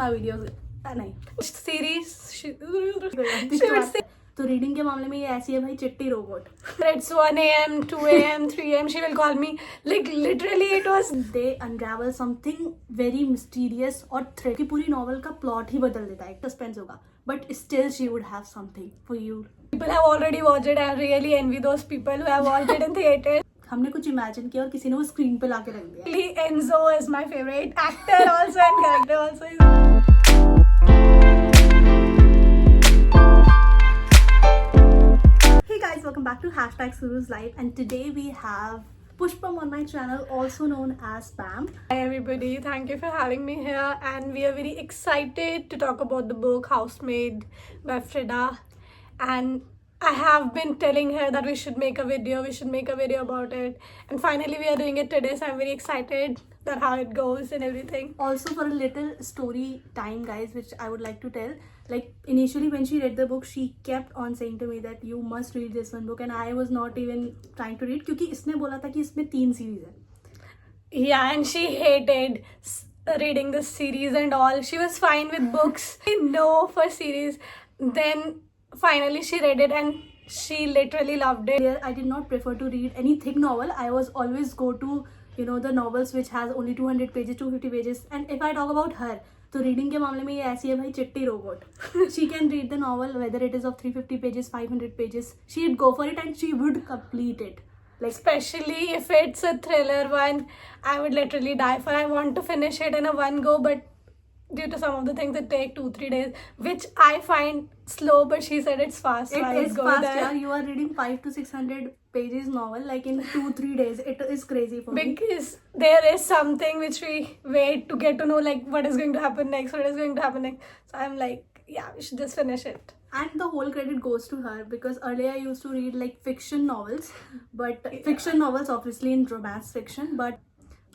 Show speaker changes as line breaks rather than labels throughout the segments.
my videos नहीं
series she
would say तो reading के मामले में ये ऐसी है भाई चिट्टी robot
it's 1 a.m 2 a.m 3 a.m she will call me like literally it was
they unravel something very mysterious और थ्रिल की पूरी नॉवल का प्लॉट ही बदल देता है सस्पेंस होगा but still she would have something for you.
People have already watched it. I really envy those people who have watched it in theater.
हमने कुछ इमेजिन किया और किसी ने वो स्क्रीन पे लाके रख दिया.
Really, Enzo is my favorite actor also and character also.
Hey guys, welcome back to #Suru's Life and today we have Pushpam on my channel, also known as Pam.
Hi everybody, thank you for having me here and we are very excited to talk about the book Housemaid by Frida. And I have been telling her that we should make a video about it, and finally we are doing it today, so I'm very excited that how it goes and everything.
Also for a little story time guys, which I would like to tell, like initially when she read the book she kept on saying to me that you must read this one book and I was not even trying to read क्योंकि इसने बोला था कि इसमें 3 series है.
Yeah, and she hated reading this series and all. She was fine with books. No for series. Then finally she read it and she literally loved it.
I did not prefer to read any thick novel. I was always go to the novels which has only 200 pages, 250 pages. And if I talk about her, तो reading के मामले में ये ऐसी है भाई चिट्टी robot. She can read the novel whether it is of 350 pages, 500 pages. She'd go for it and she would complete it.
Like especially if it's a thriller one, I would literally die for. I want to finish it in a one go, but due to some of the things it take 2-3 days, which I find slow, but she said it's fast.
It is fast, yeah. You are reading 500 to 600 pages novel like in 2-3 days. It is crazy for me.
Because there is something which we wait to get to know, like what is going to happen next. So I'm like, yeah, we should just finish it.
And the whole credit goes to her because earlier I used to read like fiction novels, but fiction novels obviously in romance fiction, but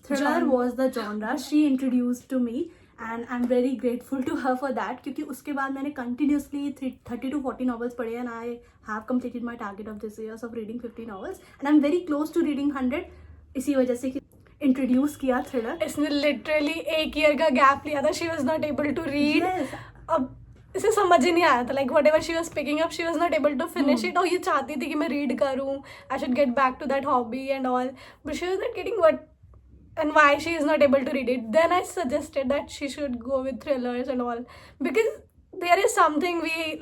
thriller was the genre she introduced to me. And I'm very grateful to her for that क्योंकि उसके बाद मैंने continuously 30 to 40 novels पढ़े and I have completed my target of this year of reading 50 novels and I'm very close to reading 100 इसी वजह से कि introduce किया thriller.
इसने literally 1 year का gap लिया था. She was not able to read.
Yes.
अब इसे समझ ही नहीं आया था like whatever she was picking up she was not able to finish it. और ये चाहती थी कि मैं read करूँ. I should get back to that hobby and all, but she was not getting what and why she is not able to read it. Then I suggested that she should go with thrillers and all because there is something we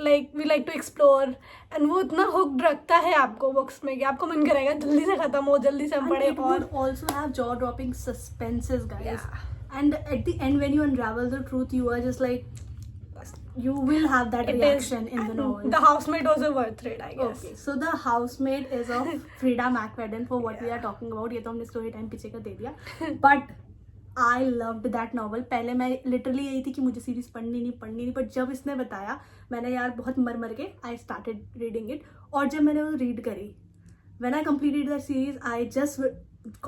like to explore and वो इतना hooked रखता है आपको books में कि आपको मन करेगा जल्दी से खत्म हो, जल्दी से हम पढ़े.
It would also have jaw-dropping suspenses guys.
Yeah.
And at the end when you unravel the truth you are just like you will have that reaction in the novel.
The Housemaid was a worth read, I guess.
Okay, so the Housemaid is of Frida McFadden for what we are talking about. ये तो हमने story time पीछे का दे दिया. But I loved that novel. पहले मैं literally यही थी कि मुझे series पढ़नी नहीं, but जब इसने बताया मैंने यार बहुत मर के I started reading it. और जब मैंने वो read करी, when I completed that series, I just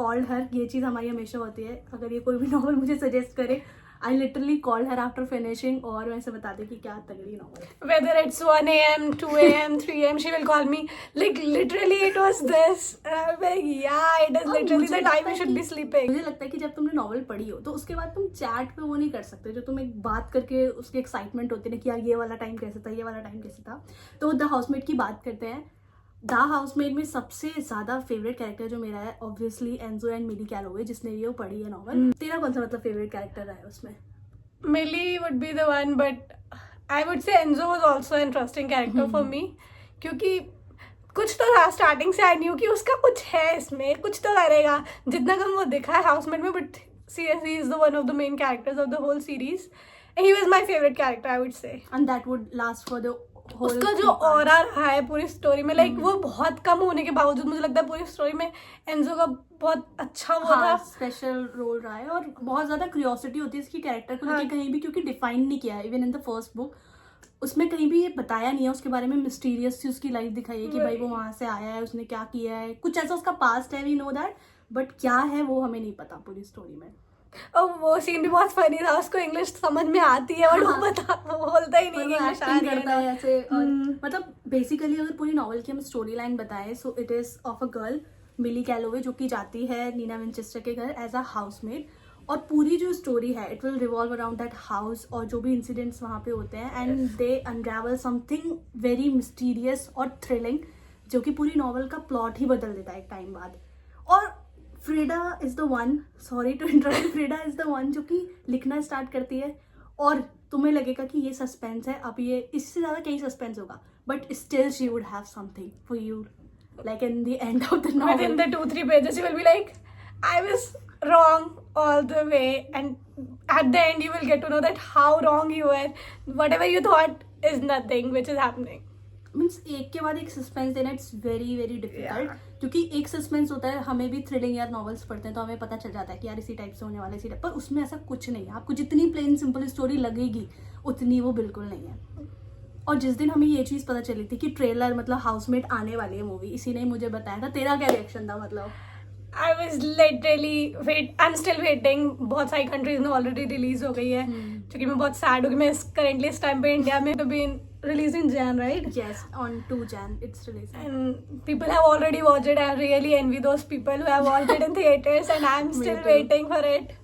called her. ये चीज़ हमारी हमेशा होती है. अगर ये कोई भी novel मुझे suggest करे, I literally called her after finishing और मैं से बता दूँ कि क्या तगड़ी novel.
Whether it's 1 a.m, 2 a.m, 3 a.m, she will call me like literally it was this. And I'm like, yeah, it is literally the time we should be sleeping.
मुझे लगता है कि जब तुमने नॉवल पढ़ी हो तो उसके बाद तुम चैट पे वो नहीं कर सकते जो तुम एक बात करके उसकी एक्साइटमेंट होती है कि यार ये वाला टाइम कैसे था, ये वाला टाइम कैसे था. तो द हाउसमेड की बात करते हैं. द हाउसमेड में सबसे ज्यादा फेवरेट कैरेक्टर जो मेरा है obviously Enzo and milli Calloway जिसने ये पढ़ी है नॉवल. तेरा कौन सा मतलब फेवरेट कैरेक्टर रहा है उसमें?
Millie would be the one, but I would say Enzo was also an interesting character for me क्योंकि कुछ तो था स्टार्टिंग से. आई न्यू कि उसका कुछ है इसमें, कुछ तो करेगा. जितना कम वो दिखा है हाउसमेड में, but seriously is the one of the main characters of the whole series. And he was my favorite character, I would say.
And that would last for the
उसका जो ऑरा रहा है पूरी स्टोरी में like वो बहुत कम होने के बावजूद मुझे लगता है पूरी स्टोरी में एंजो का बहुत अच्छा वो था,
स्पेशल रोल रहा है. और बहुत ज्यादा क्यूरियोसिटी होती है इसकी कैरेक्टर को लेकर कहीं भी क्योंकि डिफाइन नहीं किया है. Even in the first book उसमें कहीं भी ये बताया नहीं है उसके बारे में. मिस्टीरियस सी उसकी लाइफ दिखाई है कि भाई वो वहां से आया है, उसने क्या किया है, कुछ ऐसा उसका पास्ट है, वी नो दैट, बट क्या है वो हमें नहीं पता पूरी स्टोरी में.
और वो सीन भी बहुत फनी था. उसको इंग्लिश समझ में आती है और वो बोलता ही नहीं इंग्लिश
करता है ऐसे. और मतलब बेसिकली अगर पूरी नॉवल की हम स्टोरी लाइन बताएं so it is of a girl Millie Calloway जो कि जाती है नीना विंचेस्टर के घर एज अ हाउसमेड और पूरी जो स्टोरी है it will revolve around that house और जो भी इंसिडेंट्स वहाँ पे होते हैं and they unravel something very mysterious और थ्रिलिंग जो कि पूरी नॉवल का प्लॉट ही बदल देता है एक टाइम बाद. और Freida is the one, sorry to interrupt, Freida is the one जो कि लिखना स्टार्ट करती है और तुम्हें लगेगा कि ये सस्पेंस है, अब ये इससे ज़्यादा कहीं सस्पेंस होगा, but still she would have something for you like in the end of the novel.
Within the 2-3 pages, you will be like, I was wrong all the way, and at the end, you will get to know that how wrong you were. Whatever you thought is nothing, which is happening.
Means एक के बाद एक suspense देना it's very very difficult, क्योंकि एक suspense होता है, हमें भी थ्रिलिंग यार नॉवेल्स पढ़ते हैं तो हमें पता चल जाता है कि यार इसी टाइप से होने वाला, इसी टाइप, पर उसमें ऐसा कुछ नहीं है. आपको जितनी प्लेन सिंपल स्टोरी लगेगी उतनी वो बिल्कुल नहीं है. और जिस दिन हमें ये चीज़ पता चली थी कि ट्रेलर मतलब हाउसमेट आने वाली है मूवी, इसी ने मुझे बताया था. तेरा क्या रिएक्शन था? मतलब
I was literally I'm still waiting. बहुत सारी कंट्रीज में ऑलरेडी रिलीज हो गई है, क्योंकि मैं बहुत सैड हूँ कि मैं करेंटली इस टाइम पे इंडिया में तो भी released in Jan, right?
yes, on 2 Jan it's releasing.
And people have already watched it. I really envy those people who have watched it in theaters, and I'm still
too.
waiting for it.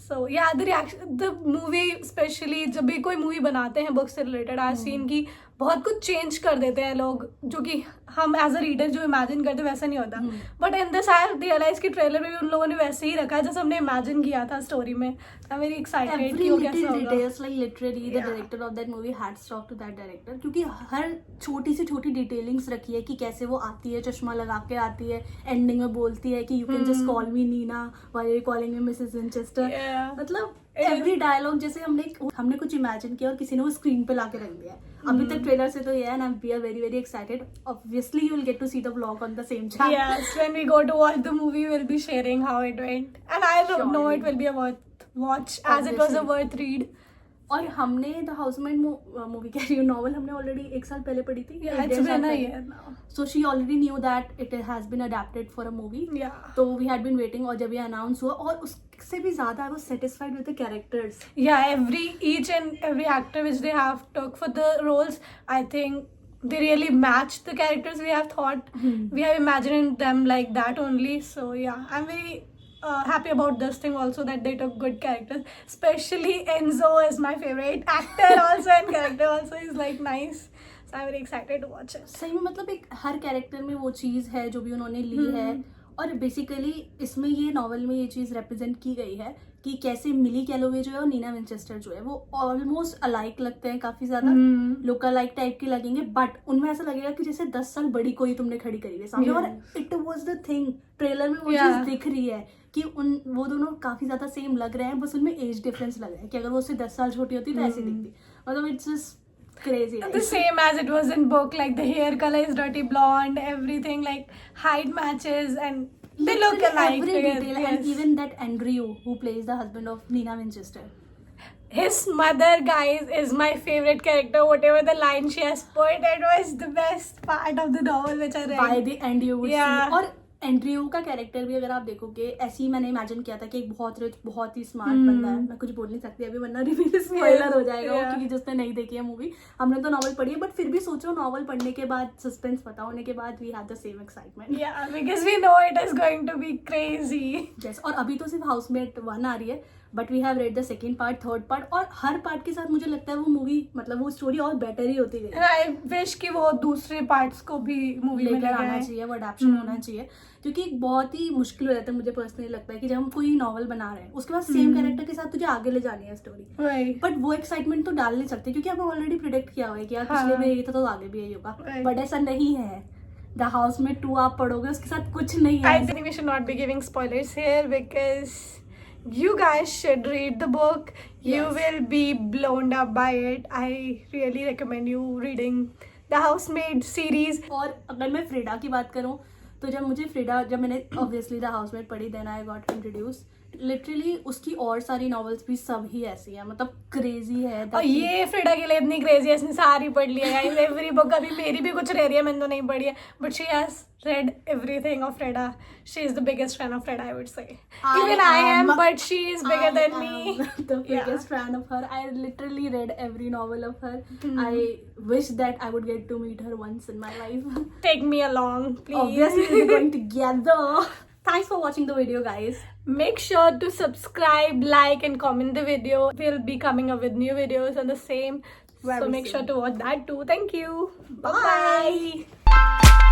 So yeah, the movie, especially जब भी कोई movie बनाते हैं book से related, I've seen कि बहुत कुछ change कर देते हैं लोग, जो कि हम एज अ रीडर जो इमेजिन करते वैसा नहीं होता. But in this I realize कि ट्रेलर में भी उन लोगों ने वैसे ही रखा है जैसे हमने इमेजिन किया था स्टोरी में. आई एम वेरी एक्साइटेड कि वो कैसा होगा.
Details like literally the director of that movie hats off to that director, क्योंकि हर छोटी से छोटी डिटेलिंग्स रखी है कि कैसे वो आती है, चश्मा लगा के आती है, एंडिंग में बोलती है कि you can just call me Nina while you calling me Mrs Winchester. मतलब एवरी डायलॉग जैसे हमने कुछ इमेजिन किया और किसी ने वो स्क्रीन पे लाके रख दिया. अभी तक ट्रेलर से तो ये है, and we are very very excited. Obviously you will get to see the vlog on the same channel.
Yes, when we go to watch the movie, we'll be sharing how it went, and I know
Surely.
it will be a worth watch as it was a worth read.
और हमने the housemate movie कह रही हूँ, novel हमने already 1 साल पहले पढ़ी थी.
Yeah, it's been a year now.
So she already knew that it has been adapted for a movie.
Yeah.
तो we had been waiting, और जब ये अनाउंस हुआ, और उससे भी ज़्यादा I was satisfied with the characters.
Yeah, each and every actor which they have took for the roles, I think they really match the characters we have thought. We have imagined them like that only. So yeah, I'm very happy about this thing also, that they took good characters. Especially Enzo is my favorite actor also, and character also is like nice. So I'm very excited to watch it.
सही में मतलब एक हर character में वो चीज़ है जो भी उन्होंने ली है. और बेसिकली इसमें ये नॉवल में ये चीज़ रिप्रेजेंट की गई है कि कैसे मिली कैलोवे जो है और नीना विंचेस्टर जो है वो ऑलमोस्ट अलाइक लगते हैं, काफ़ी ज़्यादा लुक अलाइक टाइप के लगेंगे, बट उनमें ऐसा लगेगा कि जैसे 10 साल बड़ी कोई तुमने खड़ी करी है सामने. और it was the thing, trailer में वो चीज़ दिख रही है कि वो दोनों काफ़ी ज़्यादा सेम लग रहे हैं, बस उनमें एज डिफरेंस लग रहा है कि अगर वो उससे 10 साल छोटी होती तो ऐसी दिखती. मतलब it's just crazy, right?
The same as it was in book, like the hair color is dirty blonde, everything like height matches, and they look alike.
Every detail,
Yes.
and even that Andrew who plays the husband of Nina Winchester.
His mother, guys, is my favorite character. Whatever the line she has put, it was the best part of the novel which I read.
By the end you would
Yeah.
see. और Andrew का character भी अगर आप देखोगे, ऐसे ही मैंने imagine किया था कि एक बहुत रिच, बहुत ही स्मार्ट बंदा है. मैं कुछ बोल नहीं सकती अभी वरना रिवील स्पॉइलर हो जाएगा वो, क्योंकि जिसने नहीं देखी है मूवी. हमने तो नॉवल पढ़ी है, बट फिर भी सोचो नॉवल पढ़ने के बाद, सस्पेंस पता होने के बाद, we have the same excitement.
Yeah, because we know it is going to be crazy.
Yes, और अभी तो सिर्फ हाउसमेट 1 आ रही है, but we have read the second part, third part, और हर पार्ट के साथ मुझे लगता है वो मूवी, मतलब वो स्टोरी और बेटर ही होती गई.
And I wish कि वो दूसरे parts को भी मूवी में
लेकर आना चाहिए, वो अडेप्शन होना चाहिए, क्योंकि बहुत ही मुश्किल हो जाता है, मुझे पर्सनली लगता है कि जब हम कोई नॉवल बना रहे हैं उसके बाद सेम कैरेक्टर के साथ तुझे आगे ले जानी है स्टोरी,
Right.
बट वो एक्साइटमेंट तो डाल नहीं सकते क्योंकि हमें ऑलरेडी प्रिडिक्ट किया हुआ है कि यार पिछले में यही था तो आगे भी यही होगा.
Right.
बट ऐसा नहीं है. द हाउसमेट 2 आप पढ़ोगे उसके साथ कुछ नहीं है.
I think we should not be giving spoilers here because you guys should read the book. You
Yes.
will be blown up by it. I really recommend you reading the Housemaid series.
और अगर मैं Frida की बात करूँ तो जब मैंने obviously the housemaid पढ़ी, then I got introduce. Literally उसकी और सारी नॉवेल्स भी सब ही ऐसी हैं, मतलब क्रेजी है.
और ये फ्रीडा के लिए इतनी क्रेजी है, इसने सारी पढ़ ली है गाइस. एवरी बुक, अभी मेरी भी कुछ रह रही है, मैंने तो नहीं पढ़ी है, but she has read everything of Freda. She is the biggest fan of Freda, I would say. Even I am, but she is bigger than me.
The biggest fan of her. I literally read every novel of her. I wish that I would get to meet her once in my life.
Take me along, please.
Obviously, we're going together. Thanks for watching the video, guys.
Make sure to subscribe, like, and comment the video. We'll be coming up with new videos on the same.
Very
So make
soon.
sure to watch that too. Thank you.
Bye.
Bye.